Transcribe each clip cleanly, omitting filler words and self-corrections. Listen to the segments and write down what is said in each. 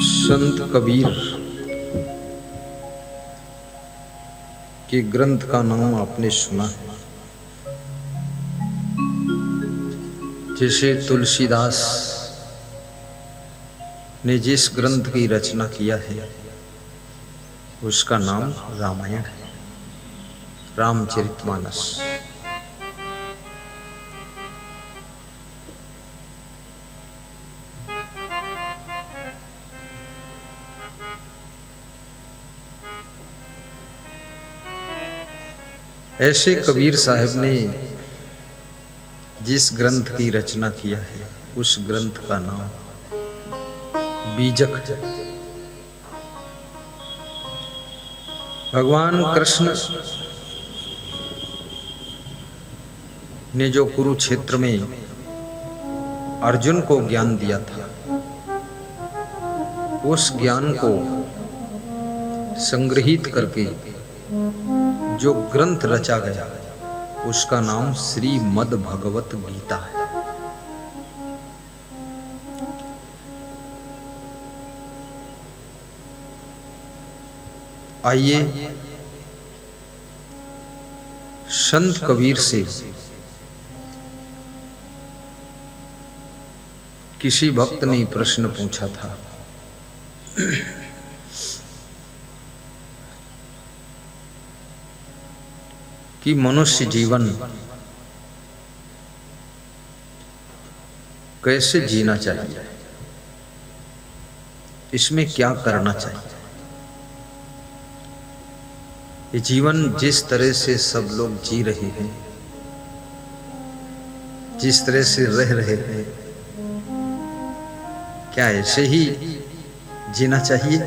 संत कबीर के ग्रंथ का नाम आपने सुना है। जैसे तुलसीदास ने जिस ग्रंथ की रचना किया है उसका नाम रामायण है, रामचरितमानस। ऐसे कबीर साहब ने जिस ग्रंथ की रचना किया है उस ग्रंथ का नाम बीजक है। भगवान कृष्ण ने जो कुरुक्षेत्र में अर्जुन को ज्ञान दिया था, उस ज्ञान को संग्रहित करके जो ग्रंथ रचा गया उसका नाम श्रीमद् भगवत गीता है। आइए संत कबीर से किसी भक्त ने प्रश्न पूछा था, कि मनुष्य जीवन कैसे जीना चाहिए, इसमें क्या करना चाहिए। ये जीवन जिस तरह से सब लोग जी रहे हैं, जिस तरह से रह रहे हैं, क्या ऐसे ही जीना चाहिए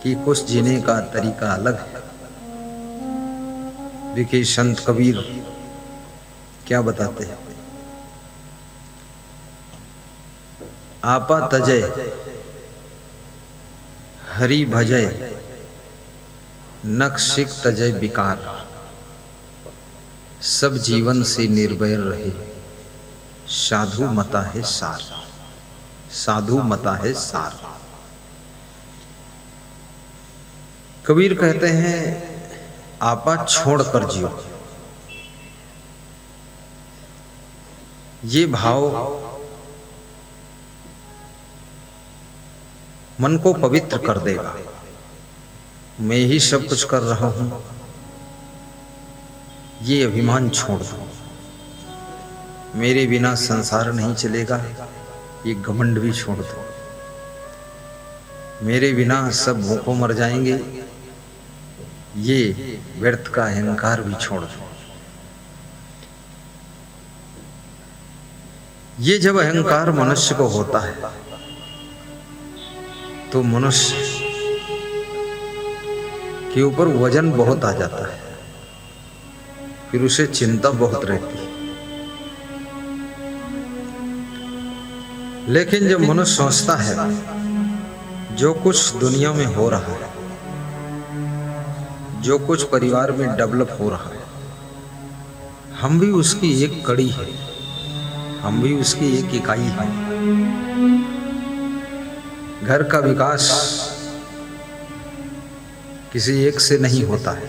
कि कुछ जीने का तरीका अलग है। देखिए संत कबीर क्या बताते हैं। आपा तजय हरि भजय नख सिख तजय विकार, सब जीवन से निर्भय रहे साधु मता है सार, साधु मता है सार। कबीर कहते हैं आपा छोड़ कर जियो। ये भाव मन को पवित्र कर देगा। मैं ही सब कुछ कर रहा हूं, ये अभिमान छोड़ दो। मेरे बिना संसार नहीं चलेगा, ये घमंड भी छोड़ दो। मेरे बिना सब भूखों मर जाएंगे, ये व्यर्थ का अहंकार भी छोड़ दो। ये जब अहंकार मनुष्य को होता है तो मनुष्य के ऊपर वजन बहुत आ जाता है, फिर उसे चिंता बहुत रहती है। लेकिन जब मनुष्य सोचता है जो कुछ दुनिया में हो रहा है, जो कुछ परिवार में डेवलप हो रहा है, हम भी उसकी एक कड़ी है, हम भी उसकी एक इकाई है। घर का विकास किसी एक से नहीं होता है,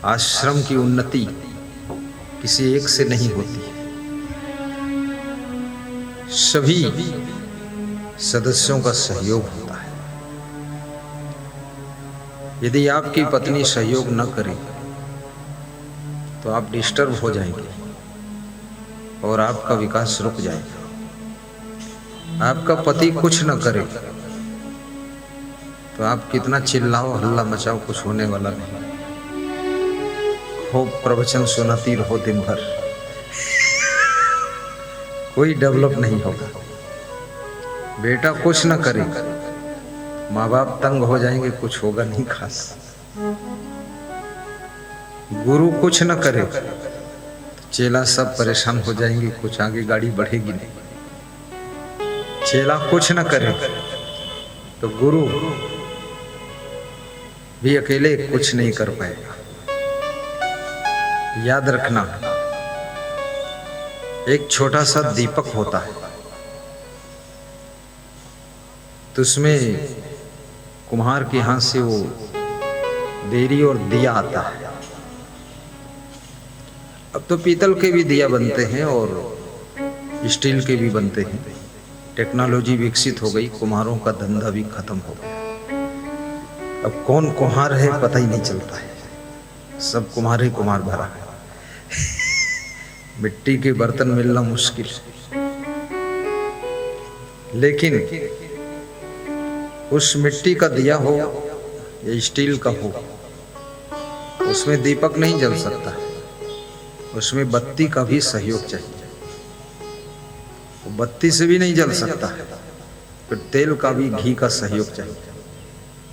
आश्रम की उन्नति किसी एक से नहीं होती है। सभी सदस्यों का सहयोग होता है। यदि आपकी पत्नी सहयोग न करे तो आप डिस्टर्ब हो जाएंगे और आपका विकास रुक जाएगा। आपका पति कुछ न करे तो आप कितना चिल्लाओ हल्ला मचाओ, कुछ होने वाला नहीं। खूब प्रवचन सुनाती रहो दिन भर, कोई डेवलप नहीं होगा। बेटा कुछ न करे, माँ बाप तंग हो जाएंगे, कुछ होगा नहीं खास। गुरु कुछ न करे तो चेला सब परेशान हो जाएंगे, कुछ आगे गाड़ी बढ़ेगी नहीं। चेला कुछ न करे तो गुरु भी अकेले कुछ नहीं कर पाएगा। याद रखना, एक छोटा सा दीपक होता है तो उसमें कुम्हार के हाथ से वो देरी और दिया आता है। अब तो पीतल के भी दिया बनते हैं और स्टील के भी बनते हैं। टेक्नोलॉजी विकसित हो गई, कुम्हारों का धंधा भी खत्म हो गया। अब कौन कुम्हार है पता ही नहीं चलता है, सब कुम्हार ही कुम्हार भरा है। मिट्टी के बर्तन मिलना मुश्किल, लेकिन उस मिट्टी का दिया हो या स्टील का हो, उसमें दीपक नहीं जल सकता, उसमें बत्ती का भी सहयोग चाहिए। वो बत्ती से भी नहीं जल सकता, फिर तेल का भी, घी का सहयोग चाहिए।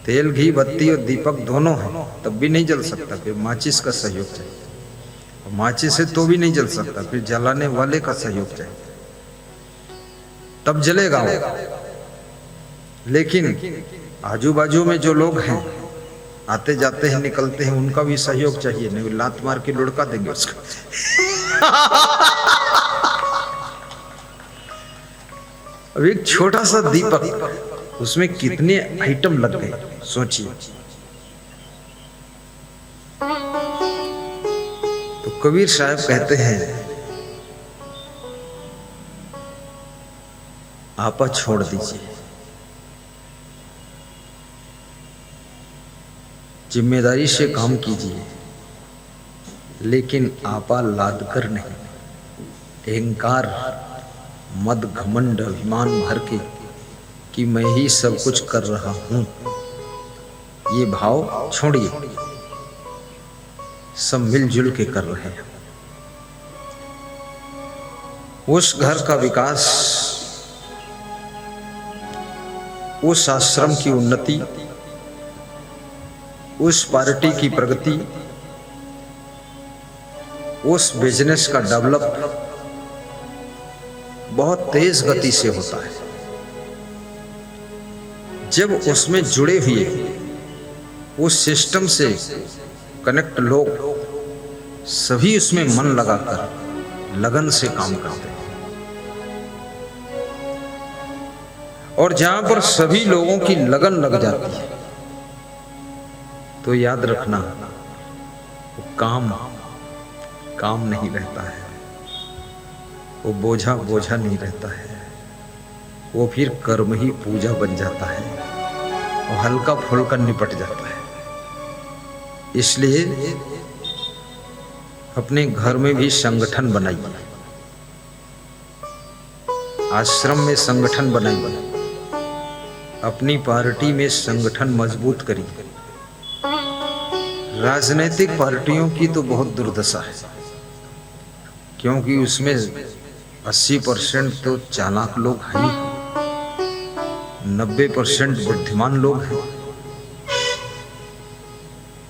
तेल, घी, बत्ती और दीपक दोनों हैं तब भी नहीं जल सकता, फिर माचिस का सहयोग चाहिए। माचिस से तो भी नहीं जल सकता, फिर जलाने वाले का सहयोग चाहिए, तब जलेगा वो। लेकिन आजू बाजू में जो लोग हैं, आते जाते हैं, निकलते हैं, उनका भी सहयोग चाहिए, नहीं लात मार के लुढ़का देंगे उसको। अब एक छोटा सा दीपक, उसमें कितने आइटम लग गए सोचिए। तो कबीर साहब कहते हैं, आपा छोड़ दीजिए, जिम्मेदारी से काम कीजिए, लेकिन आपा लाद कर नहीं। अहंकार, मद, घमंड, अभिमान भर के कि मैं ही सब कुछ कर रहा हूं, ये भाव छोड़िए। सब मिलजुल के कर रहे हैं। उस घर का विकास, उस आश्रम की उन्नति, उस पार्टी की प्रगति, उस बिजनेस का डेवलप बहुत तेज गति से होता है। जब उसमें जुड़े हुए उस सिस्टम से कनेक्ट लोग सभी उसमें मन लगाकर लगन से काम करते हैं, और जहां पर सभी लोगों की लगन लग जाती है, तो याद रखना वो काम काम नहीं रहता है, वो बोझा बोझा नहीं रहता है, वो फिर कर्म ही पूजा बन जाता है, वो हल्का फुल्का निपट जाता है। इसलिए अपने घर में भी संगठन बनाइए, आश्रम में संगठन बनाइए, अपनी पार्टी में संगठन मजबूत करिए। राजनीतिक पार्टियों की तो बहुत दुर्दशा है, क्योंकि उसमें 80% तो चालाक लोग हैं, 90% बुद्धिमान लोग हैं,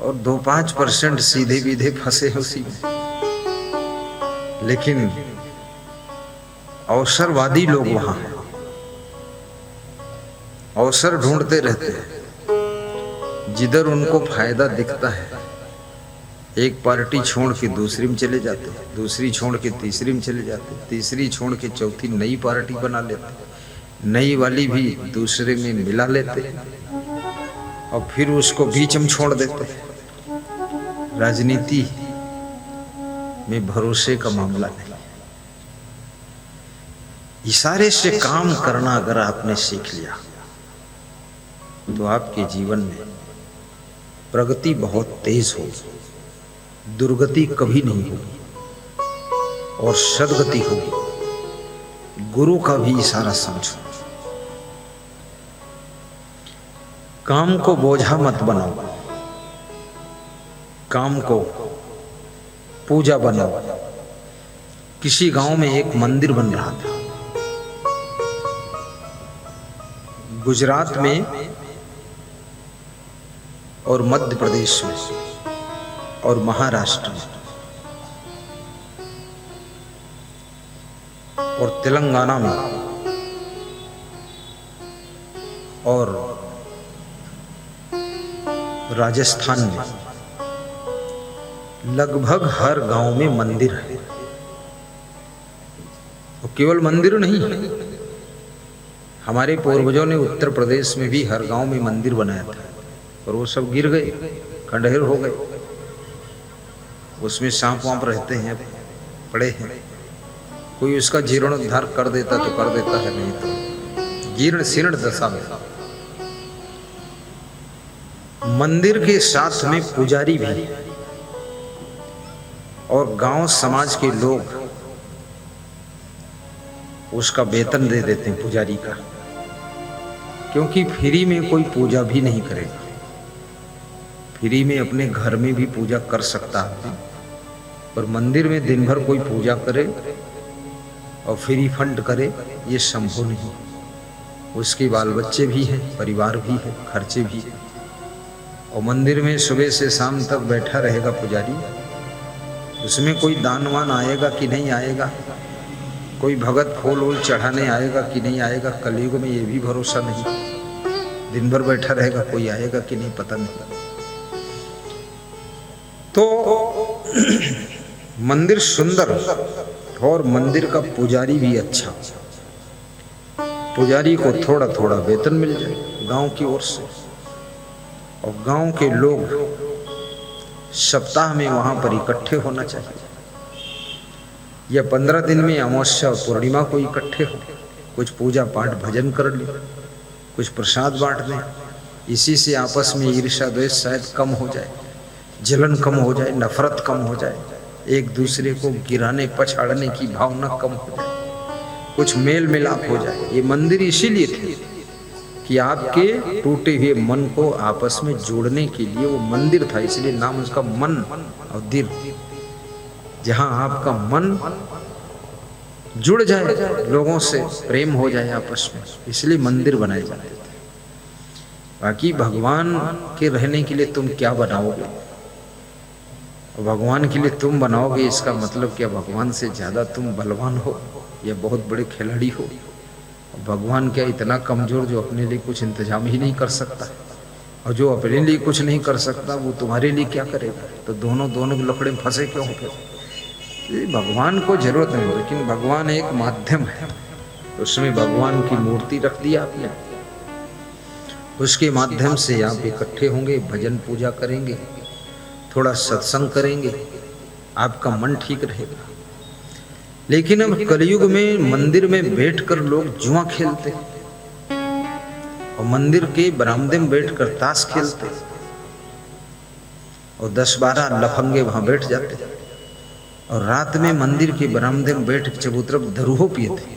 और 2-5% सीधे बीधे फंसे हैं उसी में। लेकिन अवसरवादी लोग वहां हैं, अवसर ढूंढते रहते हैं, जिधर उनको फायदा दिखता है एक पार्टी छोड़ के दूसरी में चले जाते, दूसरी छोड़ के तीसरी में चले जाते, तीसरी छोड़ के चौथी नई पार्टी बना लेते, नई वाली भी दूसरे में मिला लेते, और फिर उसको बीच में छोड़ देते। राजनीति में भरोसे का मामला नहीं, इशारे से काम करना अगर आपने सीख लिया तो आपके जीवन में प्रगति बहुत तेज होगी, दुर्गति कभी नहीं होगी, और सदगति होगी। गुरु का भी इशारा समझो। काम को बोझा मत बनाओ, काम को पूजा बनाओ। किसी गांव में एक मंदिर बन रहा था, गुजरात में और मध्य प्रदेश में और महाराष्ट्र में और तेलंगाना में और राजस्थान में लगभग हर गांव में मंदिर है। और केवल मंदिर नहीं, हमारे पूर्वजों ने उत्तर प्रदेश में भी हर गांव में मंदिर बनाया था, और वो सब गिर गए, खंडहर हो गए। उसमें सांप वाप रहते हैं, पड़े हैं। कोई उसका जीर्णोद्धार कर देता तो कर देता है, नहीं तो जीर्ण शीर्ण दशा में। मंदिर के साथ में पुजारी भी और गांव समाज के लोग उसका वेतन दे देते हैं पुजारी का, क्योंकि फ्री में कोई पूजा भी नहीं करेगा। फ्री में अपने घर में भी पूजा कर सकता है, पर मंदिर में दिन भर कोई पूजा करे और फ्री फंड करे, ये संभव नहीं। उसके बाल बच्चे भी हैं, परिवार भी है, खर्चे भी है। और मंदिर में सुबह से शाम तक बैठा रहेगा पुजारी, उसमें कोई दानवान आएगा कि नहीं आएगा, कोई भगत फूल वूल चढ़ाने आएगा कि नहीं आएगा, कलयुग में ये भी भरोसा नहीं। दिन भर बैठा रहेगा, कोई आएगा कि नहीं पता नहीं। तो मंदिर सुंदर और मंदिर का पुजारी भी अच्छा, पुजारी को थोड़ा थोड़ा वेतन मिल जाए गांव की ओर से, और गांव के लोग सप्ताह में वहां पर इकट्ठे होना चाहिए, या 15 दिन में अमावस्या और पूर्णिमा को इकट्ठे हो, कुछ पूजा पाठ भजन कर ले, कुछ प्रसाद बांट दें। इसी से आपस में ईर्ष्या द्वेष शायद कम हो जाए, जलन कम हो जाए, नफरत कम हो जाए, एक दूसरे को गिराने पछाड़ने की भावना कम हो जाए, कुछ मेल मिलाप हो जाए। ये मंदिर इसीलिए थे कि आपके टूटे हुए मन को आपस में जोड़ने के लिए वो मंदिर था, इसलिए नाम उसका मन और दिल। जहां आपका मन जुड़ जाए लोगों से, प्रेम हो जाए आपस में, इसलिए मंदिर बनाए जाते थे। बाकी भगवान के रहने के लिए तुम क्या बनाओगे, भगवान के लिए तुम बनाओगे, इसका मतलब क्या भगवान से ज्यादा तुम बलवान हो या बहुत बड़े खिलाड़ी हो? भगवान क्या इतना कमजोर जो अपने लिए कुछ इंतजाम ही नहीं कर सकता, और जो अपने लिए कुछ नहीं कर सकता वो तुम्हारे लिए क्या करेगा? तो दोनों लफड़े में फंसे क्यों हो? भगवान को जरूरत नहीं, लेकिन भगवान एक माध्यम है, उसमें भगवान की मूर्ति रख दिया आपने, उसके माध्यम से आप इकट्ठे होंगे, भजन पूजा करेंगे, थोड़ा सत्संग करेंगे, आपका मन ठीक रहेगा। लेकिन अब कलयुग में मंदिर में बैठकर लोग जुआ खेलते और मंदिर के बरामदे में बैठकर ताश खेलते, और 10-12 लफंगे वहां बैठ जाते, और रात में मंदिर के बरामदे में बैठ के चबूतरा दरूहो पिए थे।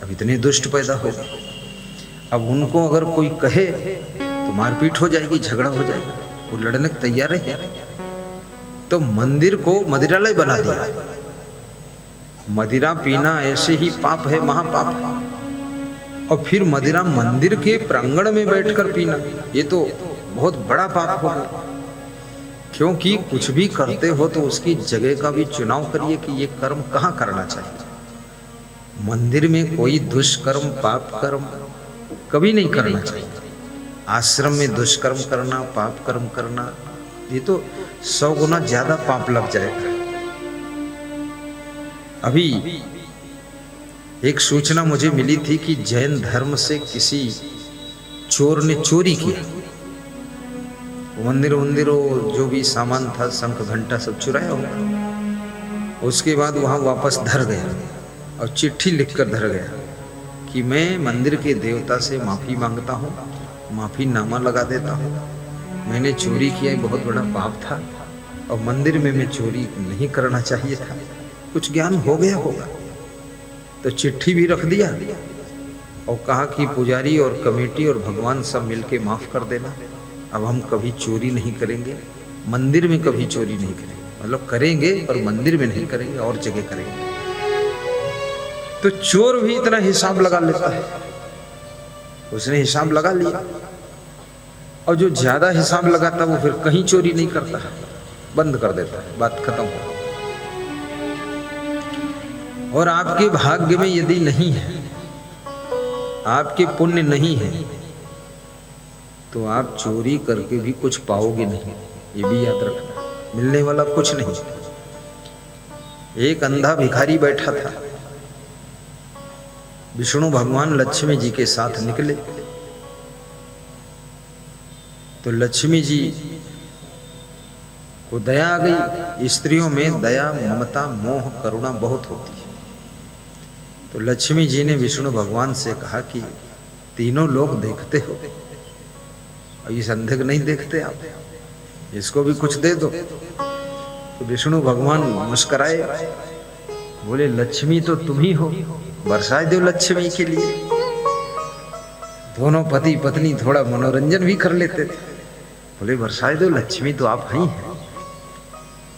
अब इतने दुष्ट पैदा हो गए, अब उनको अगर कोई कहे तो मारपीट हो जाएगी, झगड़ा हो जाएगा, वो लड़ने को तैयार है। तो मंदिर को मदिरालय बना दिया। मदिरा पीना ऐसे ही पाप है, महापाप। और फिर मदिरा मंदिर के प्रांगण में बैठकर पीना, ये तो बहुत बड़ा पाप हो गया। क्योंकि कुछ भी करते हो तो उसकी जगह का भी चुनाव करिए कि ये कर्म कहाँ करना चाहिए। मंदिर में कोई दुष्कर्म पाप कर्म कभी नहीं करना चाहिए। आश्रम में दुष्कर्म करना, पाप कर्म करना, ये तो 100 गुना ज्यादा पाप लग जाएगा। अभी एक सूचना मुझे मिली थी कि जैन धर्म से किसी चोर ने चोरी किया, मंदिरों जो भी सामान था, शंख घंटा सब चुराया होगा। उसके बाद वहां वापस धर गया और चिट्ठी लिखकर धर गया कि मैं मंदिर के देवता से माफी मांगता हूँ, माफीनामा लगा देता हूँ, मैंने चोरी किया, बहुत बड़ा पाप था और मंदिर में मैं चोरी नहीं करना चाहिए था, कुछ ज्ञान हो गया होगा। तो चिट्ठी भी रख दिया और कहा कि पुजारी और कमेटी और भगवान सब मिलके माफ कर देना, अब हम कभी चोरी नहीं करेंगे, मंदिर में कभी चोरी नहीं करेंगे, मतलब करेंगे पर मंदिर में नहीं करेंगे, और जगह करेंगे। तो चोर भी इतना हिसाब लगा लेता है, उसने हिसाब लगा लिया, और जो ज्यादा हिसाब लगाता वो फिर कहीं चोरी नहीं करता, बंद कर देता है, बात खत्म हो। और आपके भाग्य में यदि नहीं है, आपके पुण्य नहीं है, तो आप चोरी करके भी कुछ पाओगे नहीं, ये भी याद रखना, मिलने वाला कुछ नहीं। एक अंधा भिखारी बैठा था, विष्णु भगवान लक्ष्मी जी के साथ निकले तो लक्ष्मी जी को दया आ गई। स्त्रियों में दया, ममता, मोह, करुणा बहुत होती है। तो लक्ष्मी जी ने विष्णु भगवान से कहा कि तीनों लोग देखते हो और इस अंधे को नहीं देखते आप, इसको भी कुछ दे दो। तो विष्णु भगवान मुस्कुराए, बोले लक्ष्मी तो तुम ही हो, बरसाए दो लक्ष्मी के लिए। दोनों पति पत्नी थोड़ा मनोरंजन भी कर लेते थे। बोले बरसाए दो लक्ष्मी तो आप ही हैं।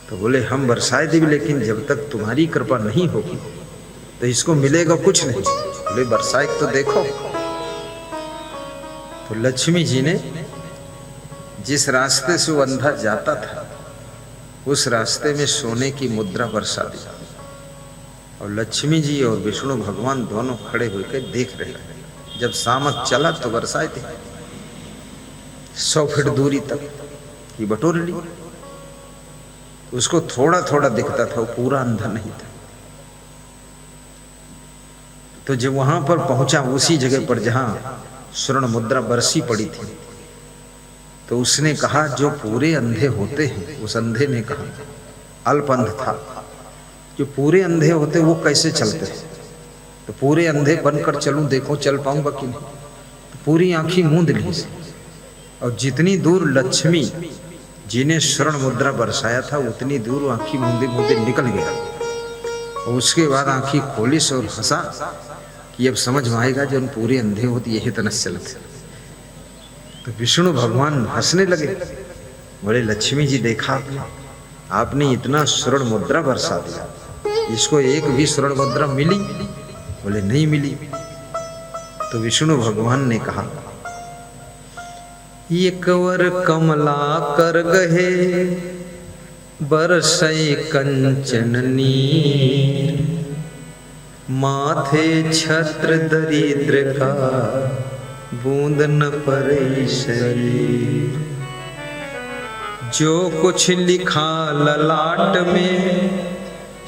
तो बोले हम बरसाए देवी, लेकिन जब तक तुम्हारी कृपा नहीं होगी तो इसको मिलेगा कुछ नहीं। बोले बरसाए तो देखो। तो लक्ष्मी जी ने जिस रास्ते से वो अंधा जाता था उस रास्ते में सोने की मुद्रा बरसा दी और लक्ष्मी जी और विष्णु भगवान दोनों खड़े होकर देख रहे हैं। जब शामक चला तो बरसाए दी 100 फीट दूरी तक की बटोर ली। उसको थोड़ा थोड़ा दिखता था, वो पूरा अंधा नहीं था। तो जब वहां पर पहुंचा, उसी जगह पर जहां स्वर्ण मुद्रा बरसी पड़ी थी, तो उसने कहा जो पूरे अंधे होते हैं, उस अंधे ने कहा, अल्प अंध था, जो पूरे अंधे होते वो कैसे चलते? तो पूरे अंधे बनकर चलूं, देखो चल पाऊंगा कि नहीं। तो पूरी आंखी मूंद ली और जितनी दूर लक्ष्मी जी ने स्वर्ण मुद्रा बरसाया था उतनी दूर आंखी मूंदे मूंदे निकल गया। और उसके बाद आंखी खोलिस और हंसा कि अब समझ में आएगा जो पूरे अंधे होते यही तनस चलते। तो विष्णु भगवान हंसने लगे, बोले लक्ष्मी जी देखा आपने इतना स्वर्ण मुद्रा बरसा दिया, इसको एक भी स्वर्ण मुद्रा मिली? बोले नहीं मिली। तो विष्णु भगवान ने कहा एक वर कमला कर गहे बरसई कंचन नीर, माथे छत्र दरिद्र का बूंद न परे शरीर। जो कुछ लिखा ललाट में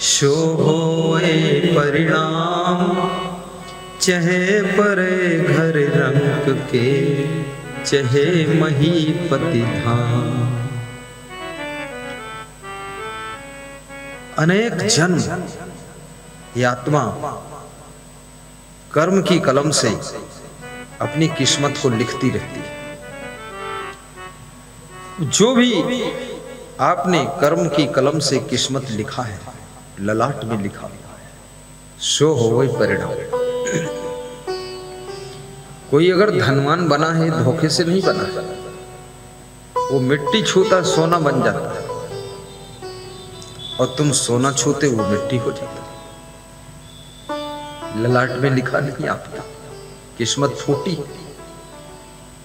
सो होए परिणाम, चहे परे घर रंग के चहे महीपति धाम। अनेक जन्म ये आत्मा कर्म की कलम से अपनी किस्मत को लिखती रहती है। जो भी आपने कर्म की कलम से किस्मत लिखा है, ललाट में लिखा, सो हो वही परिणाम। कोई अगर धनवान बना है धोखे से नहीं बना, वो मिट्टी छूता सोना बन जाता है, और तुम सोना छूते वो मिट्टी हो जाता। ललाट में लिखा नहीं आपका, किस्मत फूटी।